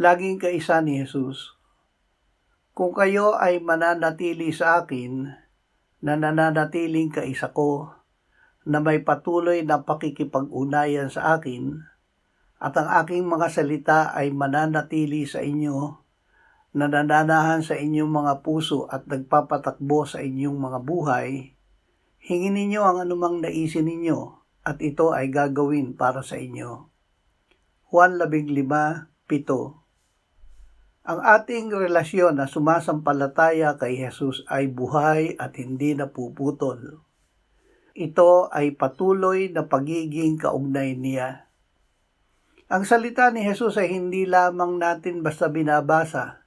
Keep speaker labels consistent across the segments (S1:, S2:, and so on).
S1: laging kaisa ni Jesus. Kung kayo ay mananatili sa akin, na nananatiling kaisa ko, na may patuloy na pakikipag-ugnayan sa akin, at ang aking mga salita ay mananatili sa inyo, na nananahan sa inyong mga puso at nagpapatakbo sa inyong mga buhay, hingin ninyo ang anumang naisin ninyo, at ito ay gagawin para sa inyo. Juan 15:7. Ang ating relasyon na sumasampalataya kay Jesus ay buhay at hindi napuputol. Ito ay patuloy na pagiging kaugnay niya. Ang salita ni Jesus ay hindi lamang natin basta binabasa.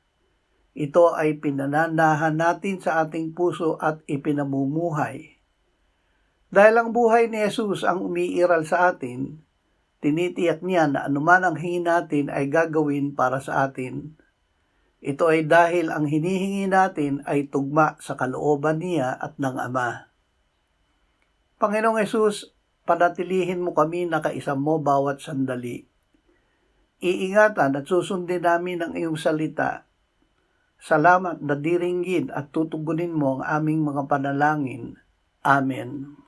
S1: Ito ay pinananahan natin sa ating puso at ipinamumuhay. Dahil ang buhay ni Jesus ang umiiral sa atin, tinitiyak niya na anuman ang hingin natin ay gagawin para sa atin. Ito ay dahil ang hinihingi natin ay tugma sa kalooban niya at ng Ama. Panginoong Hesus, panatilihin mo kami na kaisa mo bawat sandali. Iingatan at susundin namin ang iyong salita. Salamat na diringgin at tutugunin mo ang aming mga panalangin. Amen.